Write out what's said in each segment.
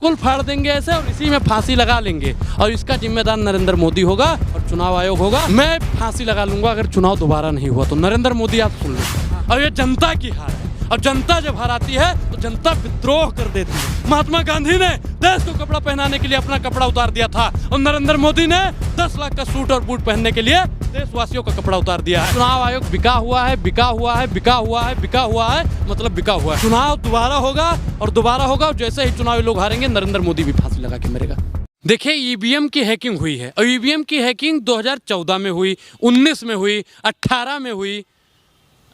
कुल फाड़ देंगे ऐसे और इसी में फांसी लगा लेंगे और इसका जिम्मेदार नरेंद्र मोदी होगा और चुनाव आयोग होगा। मैं फांसी लगा लूंगा अगर चुनाव दोबारा नहीं हुआ तो। नरेंद्र मोदी आप सुन लो, और ये जनता की हार है और जनता जब हराती है तो जनता विद्रोह कर देती है। महात्मा गांधी ने देश को कपड़ा पहनाने के लिए अपना कपड़ा उतार दिया था और नरेंद्र मोदी ने 10 लाख का सूट और बूट पहनने के लिए देशवासियों का कपड़ा उतार दिया है। चुनाव आयोग बिका हुआ है, बिका हुआ है, बिका हुआ है, बिका हुआ है, मतलब बिका हुआ है। चुनाव दोबारा होगा और दोबारा होगा और जैसे ही चुनावी लोग हारेंगे नरेंद्र मोदी भी फांसी लगा के मरेगा। देखिए, ईवीएम की हैकिंग हुई है और ईवीएम की हैकिंग 2014 में हुई, 19 में हुई, 18 में हुई।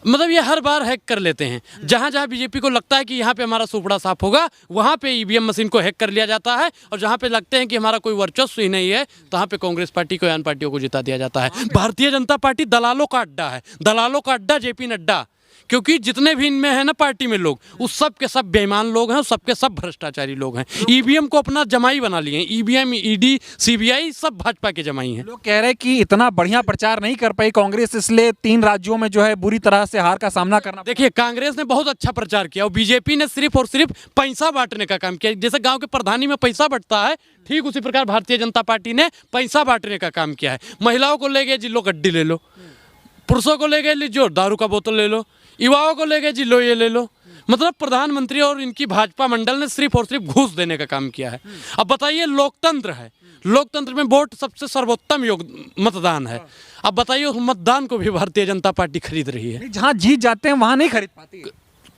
मतलब ये हर बार हैक कर लेते हैं। जहाँ जहाँ बीजेपी को लगता है कि यहाँ पे हमारा सुपड़ा साफ होगा, वहाँ पे ईवीएम मशीन को हैक कर लिया जाता है और जहाँ पे लगते हैं कि हमारा कोई वर्चस्व ही नहीं है, वहाँ पे कांग्रेस पार्टी को या अन्य पार्टियों को जिता दिया जाता है। भारतीय जनता पार्टी दलालों का अड्डा है, दलालों का अड्डा जेपी नड्डा। क्योंकि जितने भी इनमें है ना पार्टी में लोग, उस सब के सब बेईमान लोग हैं, सब के सब भ्रष्टाचारी लोग हैं। ईवीएम को अपना जमाई बना लिए हैं। ईवीएम, ईडी, सीबीआई सब भाजपा के जमाई हैं। लोग कह रहे हैं कि इतना बढ़िया प्रचार नहीं कर पाई कांग्रेस, इसलिए 3 राज्यों में जो है बुरी तरह से हार का सामना करना। देखिए, कांग्रेस ने बहुत अच्छा प्रचार किया और बीजेपी ने सिर्फ और सिर्फ पैसा बांटने का काम किया। जैसे गांव के प्रधानी में पैसा बंटता है, ठीक उसी प्रकार भारतीय जनता पार्टी ने पैसा बांटने का काम किया है। महिलाओं को ले गए जी लो गड्डी ले लो, पुरुषों को ले गए लीजिए दारू का बोतल ले लो, युवाओं को ले गए जी लो ये ले लो। मतलब प्रधानमंत्री और इनकी भाजपा मंडल ने सिर्फ और सिर्फ घूस देने का काम किया है। अब बताइए, लोकतंत्र है, लोकतंत्र में वोट सबसे सर्वोत्तम मतदान है। अब बताइए, उस मतदान को भी भारतीय जनता पार्टी खरीद रही है। जहाँ जीत जाते हैं वहाँ नहीं खरीद पाती।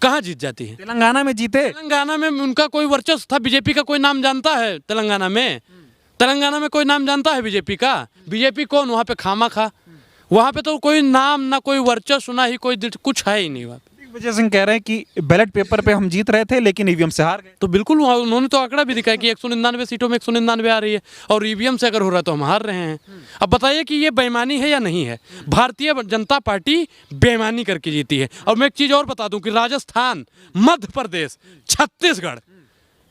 कहाँ जीत जाती है? तेलंगाना में जीते। तेलंगाना में उनका कोई वर्चस्व था। बीजेपी का कोई नाम जानता है तेलंगाना में? तेलंगाना में कोई नाम जानता है बीजेपी का? बीजेपी कौन वहाँ पे खामा खा, वहाँ पे तो कोई नाम ना कोई वर्चस्व ना ही कोई कुछ है ही नहीं। वहाँ दिग्विजय सिंह कह रहे हैं कि बैलेट पेपर पे हम जीत रहे थे लेकिन ईवीएम से हार गए। तो बिल्कुल, उन्होंने तो आंकड़ा भी दिखाया कि 199 सीटों में 199 आ रही है और ईवीएम से अगर हो रहा है तो हम हार रहे हैं। अब बताइए कि ये बेईमानी है या नहीं है? भारतीय जनता पार्टी बेईमानी करके जीती है। और मैं एक चीज़ और बता दूं कि राजस्थान, मध्य प्रदेश, छत्तीसगढ़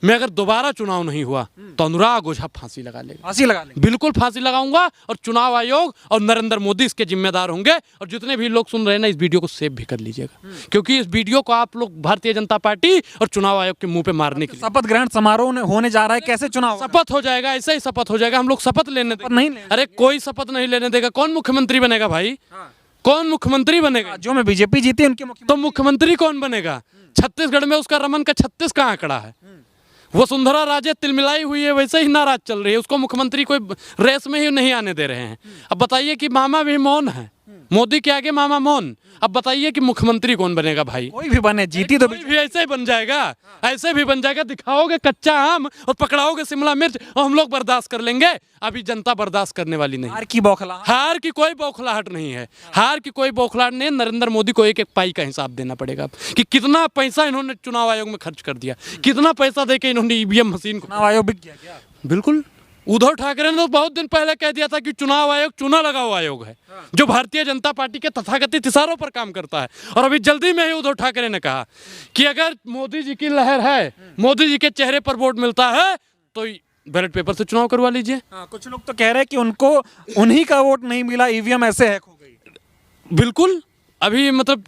में अगर दोबारा चुनाव नहीं हुआ तो अनुराग ओझा फांसी लगा लेगा। फांसी लगा लेंगे? बिल्कुल फांसी लगाऊंगा और चुनाव आयोग और नरेंद्र मोदी इसके जिम्मेदार होंगे। और जितने भी लोग सुन रहे हैं ना, इस वीडियो को सेव भी कर लीजिएगा, क्योंकि इस वीडियो को आप लोग भारतीय जनता पार्टी और चुनाव आयोग के मुंह पे मारने के लिए। शपथ ग्रहण समारोह होने जा रहा है, कैसे चुनाव? शपथ हो जाएगा, ऐसे ही शपथ हो जाएगा। हम लोग शपथ लेने नहीं, अरे कोई शपथ नहीं लेने देगा। कौन मुख्यमंत्री बनेगा भाई? कौन मुख्यमंत्री बनेगा? जो में बीजेपी जीती उनके तो मुख्यमंत्री कौन बनेगा? छत्तीसगढ़ में उसका रमन का 36 का आंकड़ा है। वसुंधरा राजे तिलमिलाई हुई है, वैसे ही नाराज चल रही है। उसको मुख्यमंत्री कोई रेस में ही नहीं आने दे रहे हैं। अब बताइए कि मामा भी मौन है, मोदी के आगे मामा मौन। अब बताइए कि मुख्यमंत्री कौन बनेगा भाई? कोई भी बने, जीती तो भी ऐसे ही बन जाएगा, ऐसे भी बन जाएगा। दिखाओगे कच्चा आम और पकड़ाओगे शिमला मिर्च और हम लोग बर्दाश्त कर लेंगे। अभी जनता बर्दाश्त करने वाली नहीं। हार की बौखलाहट, हार की कोई बौखलाहट नहीं है। हार की कोई बौखलाहट नहीं। नरेंद्र मोदी को एक एक पाई का हिसाब देना पड़ेगा कि कितना पैसा इन्होंने चुनाव आयोग में खर्च कर दिया, कितना पैसा देके इन्होंने ईवीएम मशीन को। चुनाव आयोग बिक गया क्या? बिल्कुल। उद्धव ठाकरे ने तो बहुत दिन पहले कह दिया था कि चुनाव आयोग चुना लगा हुआ आयोग है, जो भारतीय जनता पार्टी के तथाकथित इशारों पर काम करता है। और अभी जल्दी में ही उद्धव ठाकरे ने कहा कि अगर मोदी जी की लहर है, मोदी जी के चेहरे पर वोट मिलता है तो बैलेट पेपर से चुनाव करवा लीजिए। कुछ लोग तो कह रहे हैं कि उनको उन्हीं का वोट नहीं मिला, ईवीएम ऐसे हैक हो गई। बिल्कुल। अभी मतलब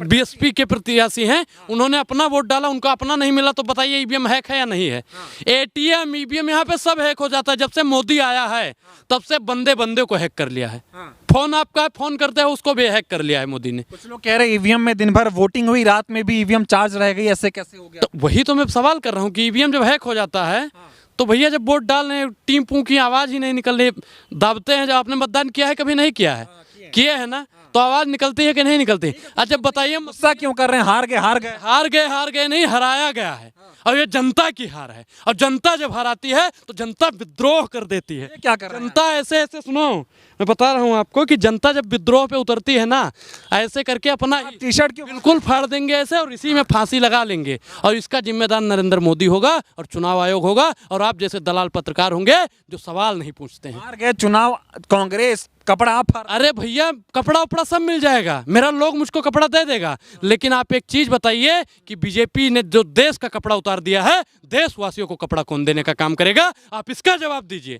बीएसपी के प्रत्याशी हैं, उन्होंने अपना वोट डाला, उनको अपना नहीं मिला। तो बताइए ईवीएम हैक है या नहीं है? एटीएम, ईवीएम, यहाँ पे सब हैक हो जाता है। जब से मोदी आया है तब से बंदे बंदे को हैक कर लिया है। फोन आपका फोन करते हैं उसको भी हैक कर लिया है मोदी ने। कुछ लोग कह रहे हैं ईवीएम में दिन भर वोटिंग हुई, रात में भी ईवीएम चार्ज रह गई, ऐसे कैसे हो गया? तो वही तो मैं सवाल कर रहा हूँ कि ईवीएम जब हैक हो जाता है तो भैया जब वोट डाल रहे हैं, टीम पू की आवाज ही नहीं निकल रही, दाबते हैं। जब आपने मतदान किया है, कभी नहीं किया है? किए है ना, तो आवाज निकलती है कि नहीं निकलती? अच्छा बताइए, गुस्सा क्यों कर रहे हैं? हार गए, हार गए, हार गए, हार गए नहीं, हराया गया है। और ये जनता की हार है और जनता जब हराती है तो जनता विद्रोह कर देती है। क्या कर रहे हैं? जनता ऐसे ऐसे, सुनो मैं बता रहा हूँ आपको कि जनता जब विद्रोह पे उतरती है ना, ऐसे करके अपना टी-शर्ट क्यों? बिल्कुल फाड़ देंगे ऐसे और इसी में फांसी लगा लेंगे और इसका जिम्मेदार नरेंद्र मोदी होगा और चुनाव आयोग होगा और आप जैसे दलाल पत्रकार होंगे जो सवाल नहीं पूछते हैं। हार गए चुनाव, कांग्रेस कपड़ा आप फाड़। अरे भैया कपड़ा उपड़ा सब मिल जाएगा, मेरा लोग मुझको कपड़ा दे देगा, लेकिन आप एक चीज बताइए कि बीजेपी ने जो देश का कपड़ा उतार दिया है, देशवासियों को कपड़ा कौन देने का काम करेगा? आप इसका जवाब दीजिए।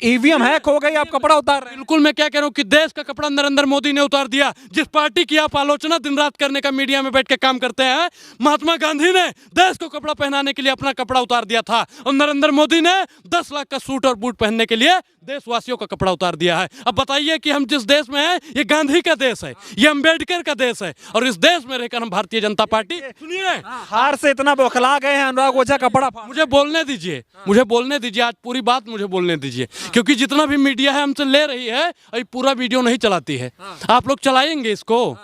ईवीएम हैक हो गई, आप कपड़ा उतार रहे हैं। बिल्कुल, मैं क्या कह रहा हूँ कि देश का कपड़ा नरेंद्र मोदी ने उतार दिया। जिस पार्टी की आप आलोचना दिन रात करने का मीडिया में बैठ के काम करते हैं, महात्मा गांधी ने देश को कपड़ा पहनाने के लिए अपना कपड़ा उतार दिया था, और नरेंद्र मोदी ने 10 लाख का सूट और बूट पहनने के लिए देशवासियों का कपड़ा उतार दिया है। अब बताइए कि हम जिस देश में हैं, ये गांधी का देश है, ये अंबेडकर का देश है, और इस देश में रहकर हम भारतीय जनता पार्टी, सुनिए, हार से इतना बौखला गए हैं अनुराग ओझा, कपड़ा फाड़। मुझे बोलने दीजिए, मुझे बोलने दीजिए, आज पूरी बात मुझे बोलने दीजिए, क्योंकि जितना भी मीडिया है हमसे ले रही है, अभी पूरा वीडियो नहीं चलाती है। आप लोग चलाएंगे इसको?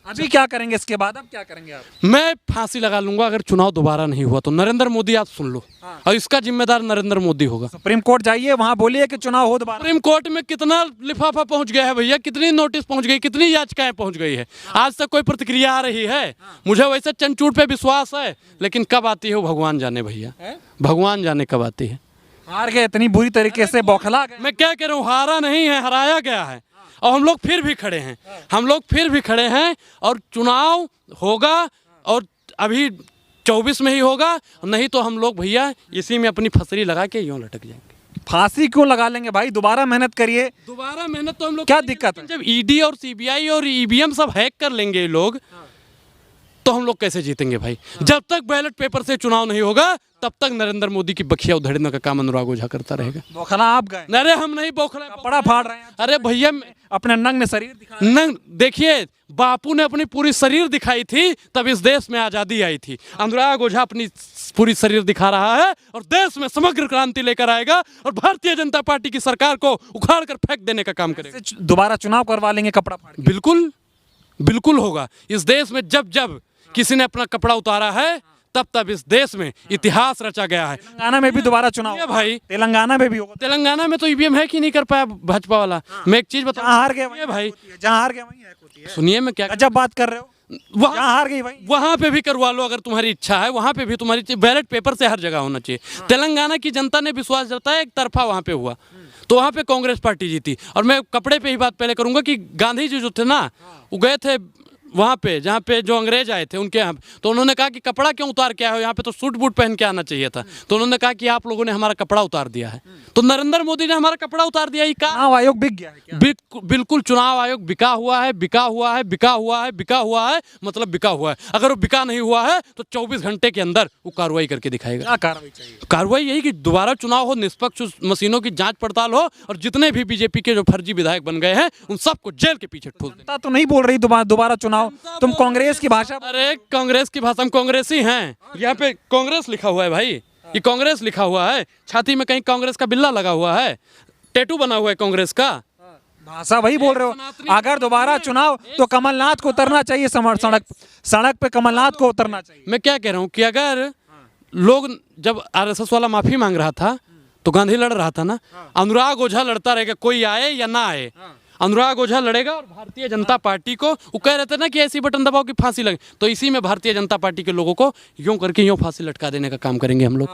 अभी क्या करेंगे इसके बाद, अब क्या करेंगे आप? मैं फांसी लगा लूंगा अगर चुनाव दोबारा नहीं हुआ तो। नरेंद्र मोदी, आप सुन लो, और इसका जिम्मेदार नरेंद्र मोदी होगा। सुप्रीम कोर्ट जाइए, वहां बोलिए कि चुनाव हो दोबारा। सुप्रीम कोर्ट में कितना लिफाफा पहुंच गया है भैया, कितनी नोटिस पहुंच गई, कितनी याचिकाएं पहुंच गई है, आज तक कोई प्रतिक्रिया आ रही है? मुझे वैसे चंचूट पे विश्वास है, लेकिन कब आती है वो भगवान जाने भैया, भगवान जाने कब आती है। हार गए इतनी बुरी तरीके से, बौखला गए। मैं क्या कह रहा हूँ, हारा नहीं है, हराया गया है, और हम लोग फिर भी खड़े हैं, हम लोग फिर भी खड़े हैं, और चुनाव होगा, और अभी 24 में ही होगा, नहीं तो हम लोग भैया इसी में अपनी फसरी लगा के यूं लटक जाएंगे। फांसी क्यों लगा लेंगे भाई, दोबारा मेहनत करिए। दोबारा मेहनत तो हम लोग क्या करेंगे, दिक्कत है? लेकिन जब ईडी और सीबीआई और ईवीएम सब हैक कर लेंगे ये लोग, तो हम लोग कैसे जीतेंगे भाई? जब तक बैलेट पेपर से चुनाव नहीं होगा, तब तक नरेंद्र मोदी की बखिया उधेड़ने का काम अनुराग ओझा करता रहेगा। बौखला आप गए, अरे हम नहीं बौखला, कपड़ा फाड़ रहे हैं। अरे भैया अपने नंग शरीर दिखा। नंग देखिए, बापू ने अपनी पूरी शरीर दिखाई थी, तब इस देश में आजादी आई थी। अनुराग ओझा अपनी पूरी शरीर दिखा रहा है, और देश में समग्र क्रांति लेकर आएगा, और भारतीय जनता पार्टी की सरकार को उखाड़ कर फेंक देने का काम करेगा। दोबारा चुनाव करवा लेंगे कपड़ा फाड़ के। बिल्कुल, बिल्कुल होगा। इस देश में जब जब किसी ने अपना कपड़ा उतारा है, तब तब इस देश में इतिहास रचा गया है। तेलंगाना में भी दोबारा चुनाव ये भाई, तेलंगाना में भी होगा। तेलंगाना में तो ईवीएम हैक ही नहीं कर पाया भाजपा वाला। मैं एक चीज जहाँ हार गए बताऊं भाई, जहाँ हार गए वहीं हैक होती है। सुनिए मैं क्या, गजब बात कर रहे हो। जहाँ हार गई भाई, वहां पे भी करवा लो अगर तुम्हारी इच्छा है, वहां पे भी तुम्हारी बैलेट पेपर से हर जगह होना चाहिए। तेलंगाना की जनता ने विश्वास जताया, एक तरफा वहां पे हुआ, तो वहां पे कांग्रेस पार्टी जीती। और मैं कपड़े पे ही बात पहले करूंगा कि गांधी जी जो थे ना, वो गए थे वहाँ पे जहाँ पे जो अंग्रेज आए थे उनके यहाँ, तो उन्होंने कहा कि कपड़ा क्यों उतार के आए हो, यहाँ पे तो सूट बूट पहन के आना चाहिए था। तो उन्होंने कहा कि आप लोगों ने हमारा कपड़ा उतार दिया है, तो नरेंद्र मोदी ने हमारा कपड़ा उतार दिया ही कहा। चुनाव आयोग बिक गया है क्या? बिल्कुल चुनाव आयोग बिका हुआ है, बिका हुआ है, बिका हुआ है, बिका हुआ है, मतलब बिका हुआ है। अगर वो बिका नहीं हुआ है तो 24 घंटे के अंदर वो कार्रवाई करके दिखाएगा। क्या कार्रवाई चाहिए? कार्रवाई यही कि दोबारा चुनाव हो, निष्पक्ष मशीनों की जांच पड़ताल हो, और जितने भी बीजेपी के जो फर्जी विधायक बन गए हैं उन सबको जेल के पीछे ठूस दें। तो नहीं बोल रही दोबारा चुनाव, तुम कांग्रेस की भाषा। अरे कांग्रेस की भाषा, हम कांग्रेसी हैं, यहाँ पे कांग्रेस लिखा हुआ है भाई, ये कांग्रेस लिखा हुआ है, छाती में कहीं कांग्रेस का बिल्ला लगा हुआ है, टैटू बना हुआ है कांग्रेस का। भाषा वही बोल रहे हो। अगर दोबारा चुनाव तो कमलनाथ को उतरना चाहिए, सड़क पे कमलनाथ को उतरना चाहिए। मैं क्या कह रहा हूँ कि अगर लोग, जब आरएसएस वाला माफी मांग रहा था तो गांधी लड़ रहा था ना, अनुराग ओझा लड़ता रहेगा, कोई आए या ना आए, अनुराग ओझा लड़ेगा। और भारतीय जनता पार्टी को वो कह रहे थे ना कि ऐसी बटन दबाओ कि फांसी लगे, तो इसी में भारतीय जनता पार्टी के लोगों को यूं करके यूं फांसी लटका देने का काम करेंगे हम लोग।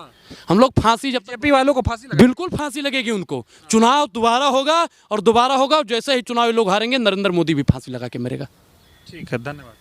हम लोग फांसी, जब बीजेपी वालों को फांसी लगे। बिल्कुल फांसी लगेगी उनको। चुनाव दोबारा होगा, और दोबारा होगा, जैसे ही चुनाव लोग हारेंगे, नरेंद्र मोदी भी फांसी लगा के मरेगा। ठीक है, धन्यवाद।